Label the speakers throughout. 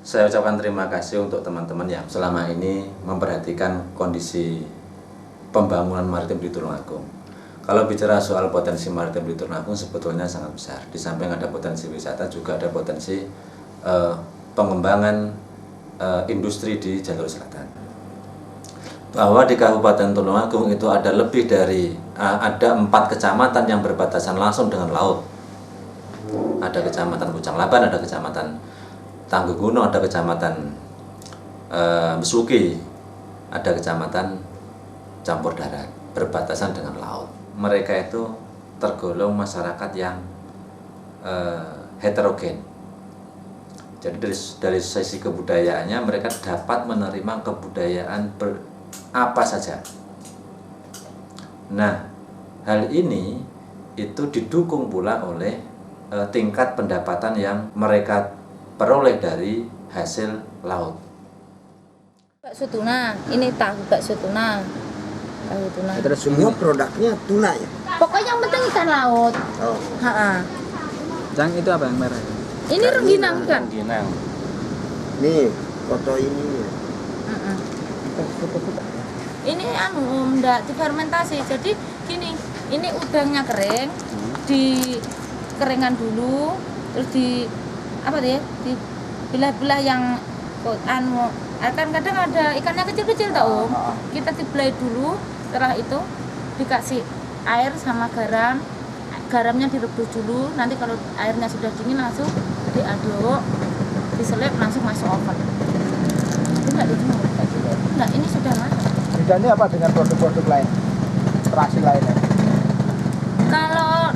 Speaker 1: Saya ucapkan terima kasih untuk teman-teman yang selama ini memperhatikan kondisi pembangunan maritim di Tulungagung. Kalau bicara soal potensi maritim di Tulungagung sebetulnya sangat besar. Di samping ada potensi wisata, juga ada potensi pengembangan industri di jalur selatan. Bahwa di Kabupaten Tulungagung itu ada lebih dari ada 4 kecamatan yang berbatasan langsung dengan laut. Ada kecamatan Pucang Laban, ada kecamatan Tanggugunung, ada kecamatan Besuki, ada kecamatan Campur Darat, berbatasan dengan laut. Mereka itu tergolong masyarakat yang heterogen. Jadi dari sisi kebudayaannya mereka dapat menerima kebudayaan apa saja. Nah, hal ini itu didukung pula oleh tingkat pendapatan yang mereka peroleh dari hasil laut.
Speaker 2: Bakso tuna, ini tahu bakso tuna. Tahu tuna.
Speaker 3: Terus semua produknya tuna ya?
Speaker 2: Pokoknya yang penting ikan laut.
Speaker 3: Oh.
Speaker 4: Yang itu apa yang merah?
Speaker 2: Ini rengginang kan?
Speaker 1: Rengginang.
Speaker 3: Nih, foto ini.
Speaker 2: Ini enggak difermentasi. Jadi gini, ini udangnya kering, dikeringkan dulu, terus apa dia? Dibelah-belah yang akan kadang ada ikannya kecil-kecil tau Om. Kita dibelah dulu, setelah itu dikasih air sama garam. Garamnya direbus dulu, nanti kalau airnya sudah dingin langsung diaduk, diselip langsung masuk oven. Ini enggak dijemur kayak gitu. Enggak, ini sudah masuk.
Speaker 4: Bedanya apa dengan produk-produk lain? Terasi lainnya?
Speaker 2: Kalau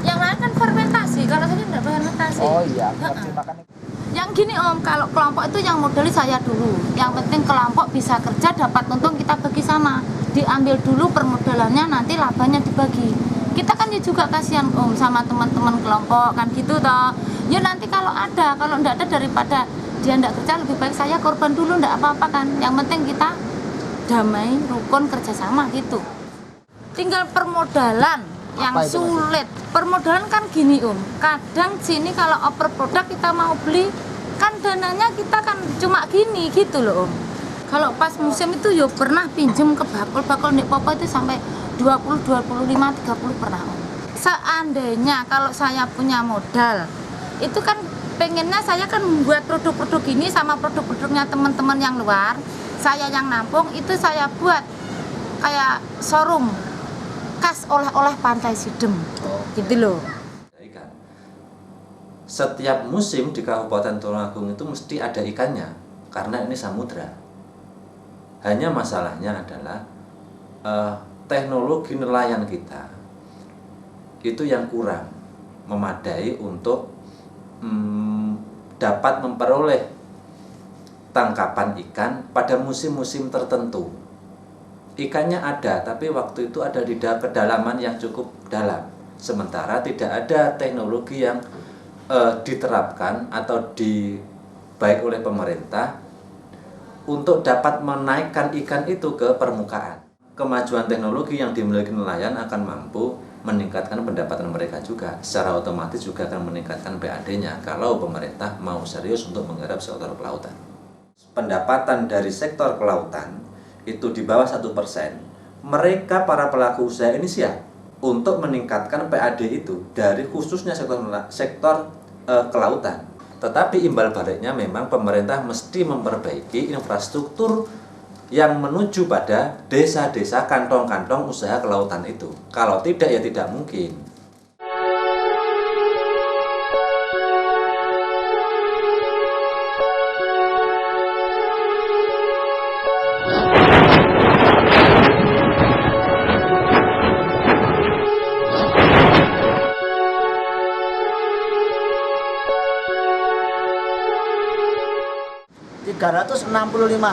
Speaker 2: yang lain kan fermentasi, kalau saya enggak fermentasi.
Speaker 4: Oh iya, ngerti makan.
Speaker 2: Yang gini Om, kalau kelompok itu yang modali saya dulu. Yang penting kelompok bisa kerja, dapat untung, kita bagi sama. Diambil dulu permodalannya, nanti labanya dibagi. Kita kan juga kasihan Om sama teman-teman kelompok kan gitu toh. Ya nanti kalau enggak ada daripada dia enggak kerja, lebih baik saya korban dulu, enggak apa-apa kan. Yang penting kita damai, rukun, kerjasama gitu. Tinggal permodalan yang sulit. Permodalan kan gini Om, kadang sini kalau oper produk kita mau beli, kan dananya kita kan cuma gini gitu loh Om. Kalau pas musim itu ya pernah pinjem ke bakul nek popo itu sampai 20, 25, 30 pernah Om. Seandainya kalau saya punya modal, itu kan pengennya saya kan membuat produk-produk ini sama produk-produknya teman-teman yang luar. Saya yang nampung, itu saya buat kayak showroom khas oleh-oleh Pantai Sidem. Gitu loh.
Speaker 1: Setiap musim di Kabupaten Tulungagung itu mesti ada ikannya, karena ini samudra. Hanya masalahnya adalah teknologi nelayan kita itu yang kurang memadai untuk dapat memperoleh tangkapan ikan pada musim-musim tertentu. Ikannya ada, tapi waktu itu ada di kedalaman yang cukup dalam. Sementara tidak ada teknologi yang diterapkan atau baik oleh pemerintah untuk dapat menaikkan ikan itu ke permukaan. Kemajuan teknologi yang dimiliki nelayan akan mampu meningkatkan pendapatan mereka juga. Secara otomatis juga akan meningkatkan PAD-nya kalau pemerintah mau serius untuk menggarap sektor kelautan. Pendapatan dari sektor kelautan itu di bawah 1%. Mereka para pelaku usaha ini siap untuk meningkatkan PAD itu dari khususnya sektor kelautan. Tetapi imbal baliknya memang pemerintah mesti memperbaiki infrastruktur yang menuju pada desa-desa kantong-kantong usaha kelautan itu. Kalau tidak ya tidak mungkin.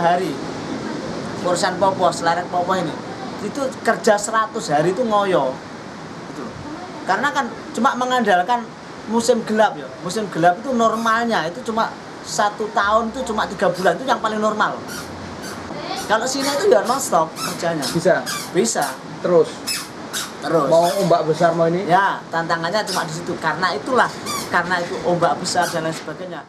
Speaker 5: hari urusan popo, selerek popo ini itu kerja 100 hari itu ngoyo gitu. Karena kan cuma mengandalkan musim gelap ya. Musim gelap itu normalnya itu cuma 1 tahun itu cuma 3 bulan, itu yang paling normal. Kalau sini itu ya non stop kerjanya. Bisa
Speaker 4: Terus mau ombak besar mau ini
Speaker 5: ya, tantangannya cuma di situ. Karena itu ombak besar dan lain sebagainya.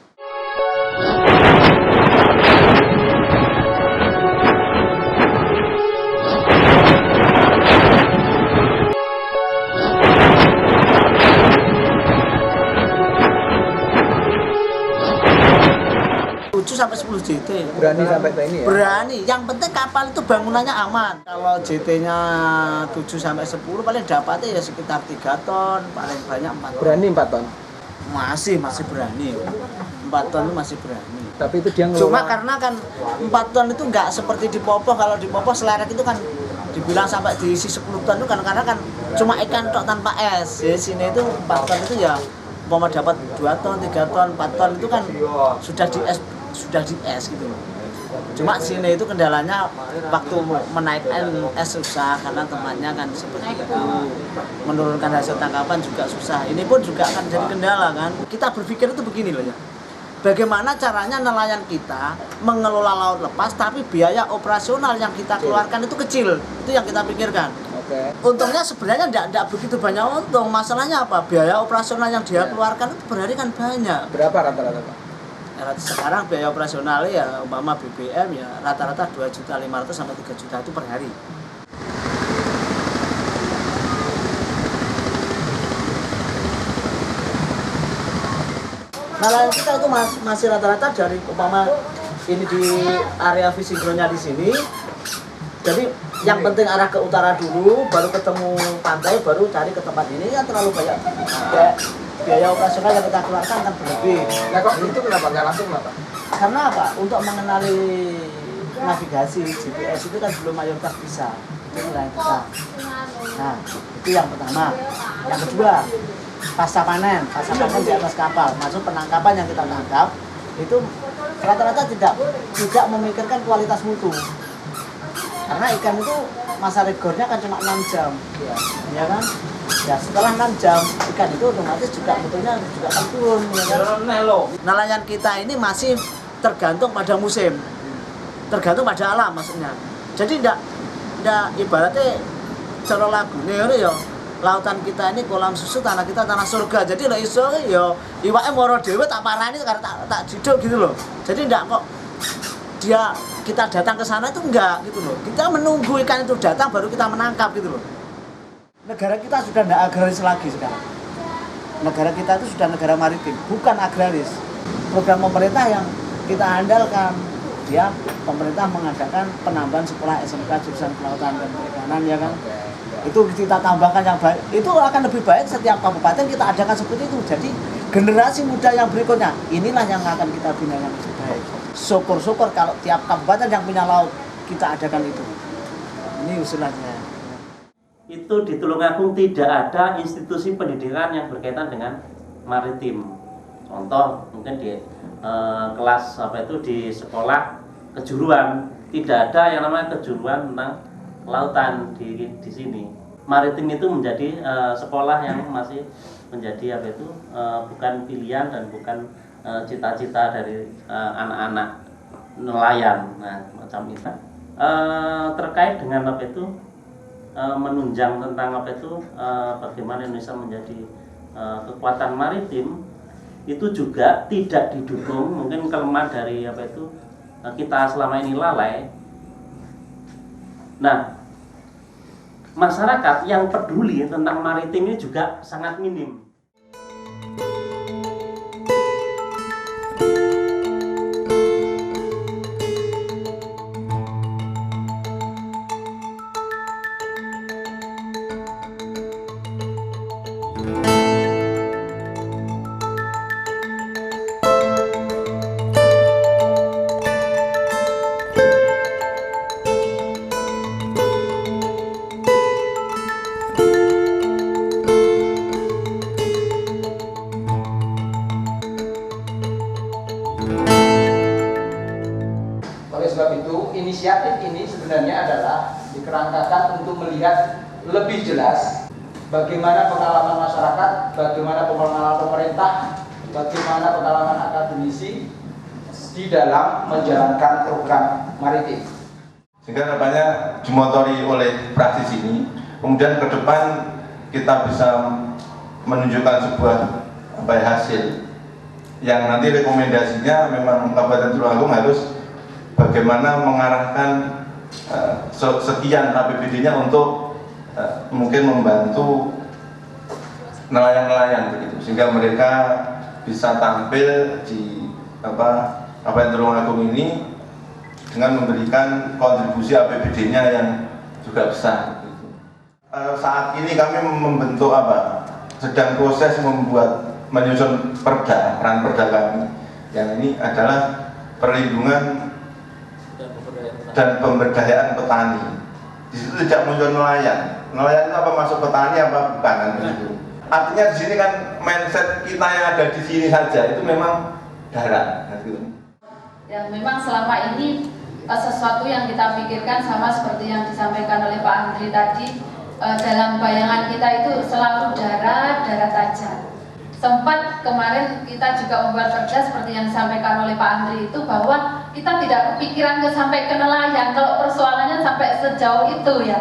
Speaker 5: Sampai 10 JT.
Speaker 4: Berani sampai ke ini ya?
Speaker 5: Berani. Yang penting kapal itu bangunannya aman. Kalau JT-nya 7 sampai 10 paling dapatnya ya sekitar 3 ton, paling banyak 4 ton.
Speaker 4: Berani 4 ton.
Speaker 5: Masih berani. 4 ton itu masih berani.
Speaker 4: Tapi itu dia ngelola.
Speaker 5: Cuma karena kan 4 ton itu nggak seperti di Popoh. Kalau di Popoh selerek itu kan dibilang sampai diisi 10 ton itu kan karena kan cuma ikan tok tanpa es. Di sini itu 4 ton itu ya umpama dapat 2 ton, 3 ton, 4 ton itu kan sudah di es gitu loh. Cuma sini itu kendalanya waktu menaikkan es susah karena temannya kan seperti itu. Menurunkan hasil tangkapan juga susah. Ini pun juga akan jadi kendala kan. Kita berpikir itu begini loh ya. Bagaimana caranya nelayan kita mengelola laut lepas tapi biaya operasional yang kita keluarkan itu kecil. Itu yang kita pikirkan.
Speaker 4: Oke.
Speaker 5: Untungnya sebenarnya tidak begitu banyak untung. Masalahnya apa? Biaya operasional yang dia keluarkan itu per hari kan banyak.
Speaker 4: Berapa rata-rata, Pak?
Speaker 5: Sekarang biaya operasional ya umpama BBM ya rata-rata 2.500.000 sampai 3 juta itu per hari. Nelayan kita itu masih rata-rata dari umpama ini di area visinkronnya di sini. Jadi yang penting arah ke utara dulu, baru ketemu pantai, baru cari ke tempat ini ya terlalu banyak. Biaya operasional yang kita keluarkan kan berlebih.
Speaker 4: Nah kok itu kenapa nggak langsung kenapa?
Speaker 5: Karena apa? Untuk mengenali navigasi GPS itu kan belum mayoritas bisa. Itu nelayan kita. Nah itu yang pertama. Yang kedua pasca panen di atas kapal. Maksud penangkapan yang kita tangkap itu rata-rata tidak memikirkan kualitas mutu. Karena ikan itu masa rigornya kan cuma 6 jam, ya kan? Ya setelah 6 jam ikan itu otomatis juga mutunya juga akan turun, ya kan? Nelayan kita ini masih tergantung pada musim, tergantung pada alam maksudnya. Jadi tidak ibaratnya cara lagu nih ya. Lautan kita ini kolam susu, tanah kita tanah surga. Jadi lah iso ya iwake moro dhewe tak parani karena tak jiduk gitu loh. Jadi ndak kok kita datang ke sana itu enggak gitu loh. Kita menunggu ikan itu datang baru kita menangkap gitu loh. Negara kita sudah tidak agraris lagi sekarang. Negara kita itu sudah negara maritim, bukan agraris. Program pemerintah yang kita andalkan, pemerintah mengadakan penambahan sekolah SMK jurusan kelautan dan perikanan ya kan. Itu kita tambahkan yang baik. Itu akan lebih baik setiap kabupaten kita adakan seperti itu. Jadi generasi muda yang berikutnya inilah yang akan kita bina yang lebih baik. Syukur-syukur kalau tiap kabupaten yang punya laut kita adakan itu. Ini usulannya.
Speaker 6: Itu di Tulungagung tidak ada institusi pendidikan yang berkaitan dengan maritim. Contoh mungkin di kelas di sekolah kejuruan tidak ada yang namanya kejuruan tentang lautan di sini. Maritim itu menjadi sekolah yang masih menjadi bukan pilihan dan bukan cita-cita dari anak-anak nelayan. Nah, macam itu. Terkait dengan menunjang tentang bagaimana Indonesia menjadi kekuatan maritim, itu juga tidak didukung. Mungkin kelemahan dari kita selama ini lalai. Nah, masyarakat yang peduli tentang maritim ini juga sangat minim.
Speaker 4: Inisiatif ini sebenarnya adalah dikerangkakan untuk melihat lebih jelas bagaimana pengalaman masyarakat, bagaimana pengalaman pemerintah, bagaimana pengalaman akademisi di dalam menjalankan program maritim.
Speaker 7: Sehingga harapannya dimotori oleh praksis ini, kemudian ke depan kita bisa menunjukkan sebuah hasil yang nanti rekomendasinya memang Kabupaten Tulungagung harus bagaimana mengarahkan sekian APBD-nya untuk mungkin membantu nelayan-nelayan begitu, sehingga mereka bisa tampil di Kabupaten Tulungagung ini dengan memberikan kontribusi APBD-nya yang juga besar. Begitu. Saat ini kami membentuk sedang proses menyusun perda, peran perda kami yang ini adalah perlindungan dan pemberdayaan petani. Di situ tidak muncul nelayan. Nelayan itu apa masuk petani apa bukan kan begitu. Artinya di sini kan mindset kita yang ada di sini saja itu memang darat. Gitu.
Speaker 8: Yang memang selama ini sesuatu yang kita pikirkan sama seperti yang disampaikan oleh Pak Andri tadi, dalam bayangan kita itu selalu darat aja. Sempat kemarin kita juga membuat perda seperti yang disampaikan oleh Pak Andri itu, bahwa kita tidak kepikiran sampai ke nelayan kalau persoalannya sampai sejauh itu ya.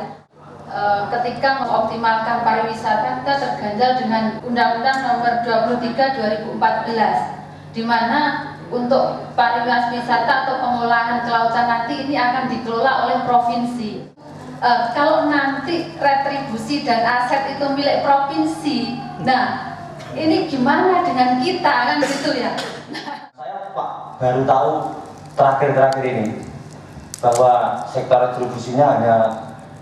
Speaker 8: Ketika mengoptimalkan pariwisata, kita terganjal dengan Undang-Undang Nomor 23 2014, di mana untuk pariwisata atau pengolahan kelautan nanti ini akan dikelola oleh provinsi. Kalau nanti retribusi dan aset itu milik provinsi, nah ini gimana dengan kita kan gitu ya?
Speaker 6: Saya Pak baru tahu terakhir ini bahwa sektor retribusinya hanya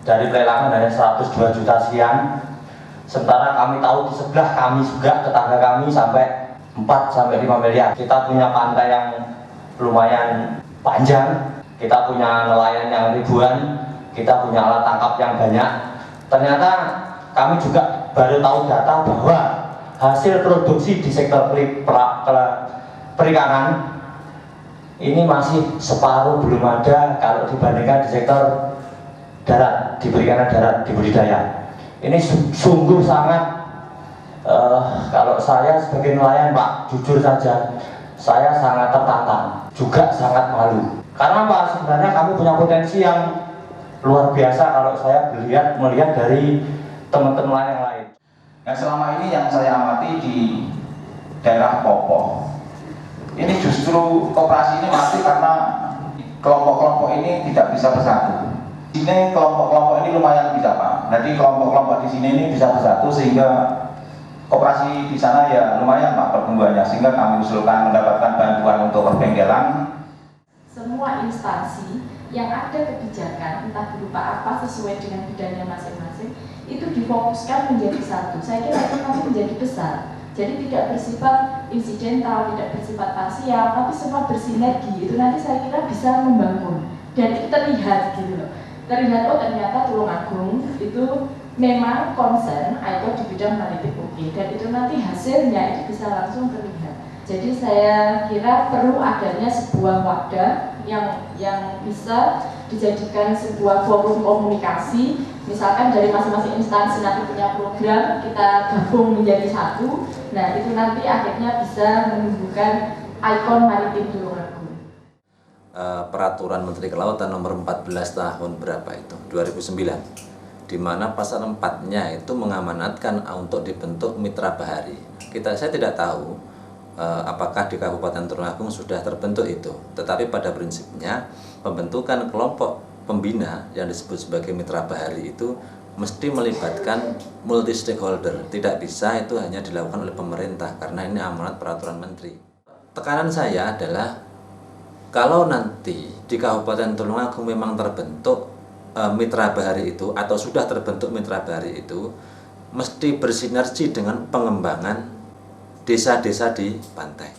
Speaker 6: dari pelelangan hanya 102 juta sekian, sementara kami tahu di sebelah kami juga tetangga kami sampai 4 sampai 5 miliar. Kita punya pantai yang lumayan panjang, kita punya nelayan yang ribuan, kita punya alat tangkap yang banyak. Ternyata kami juga baru tahu data bahwa hasil produksi di sektor perikanan ini masih separuh, belum ada kalau dibandingkan di sektor darat, di perikanan darat, di budidaya. Ini sungguh sangat kalau saya sebagai nelayan Pak, jujur saja saya sangat tertantang, juga sangat malu. Karena Pak, sebenarnya kami punya potensi yang luar biasa kalau saya melihat dari teman-teman nelayan yang lain.
Speaker 9: Nah, selama ini yang saya amati di daerah Popoh, ini justru koperasi ini mati karena kelompok-kelompok ini tidak bisa bersatu. Di sini kelompok-kelompok ini lumayan bisa Pak. Jadi kelompok-kelompok di sini ini bisa bersatu sehingga koperasi di sana ya lumayan Pak pertumbuhannya, sehingga kami usulkan mendapatkan bantuan untuk perbengkelan.
Speaker 10: Semua instansi yang ada kebijakan entah berupa apa sesuai dengan bidangnya masing-masing itu difokuskan menjadi satu. Saya kira itu nanti menjadi besar. Jadi tidak bersifat insidental, tidak bersifat parsial, tapi semua bersinergi. Itu nanti saya kira bisa membangun dan itu terlihat gitu loh. Terlihat oh ternyata Tulungagung itu memang concern atau di bidang maritim dan itu nanti hasilnya itu bisa langsung terlihat. Jadi saya kira perlu adanya sebuah wadah yang bisa dijadikan sebuah forum komunikasi. Misalkan dari masing-masing instansi nanti punya program, kita gabung menjadi satu. Nah itu nanti akhirnya bisa menumbuhkan ikon maritim Tulungagung.
Speaker 1: Peraturan Menteri Kelautan nomor 14 tahun berapa itu? 2009. Di mana pasal 4-nya itu mengamanatkan untuk dibentuk mitra bahari. Saya tidak tahu apakah di Kabupaten Tulungagung sudah terbentuk itu, tetapi pada prinsipnya pembentukan kelompok pembina yang disebut sebagai mitra bahari itu mesti melibatkan multi stakeholder. Tidak bisa itu hanya dilakukan oleh pemerintah karena ini amanat peraturan menteri. Tekanan saya adalah kalau nanti di Kabupaten Tulungagung memang terbentuk mitra bahari itu atau sudah terbentuk mitra bahari itu mesti bersinergi dengan pengembangan desa-desa di pantai.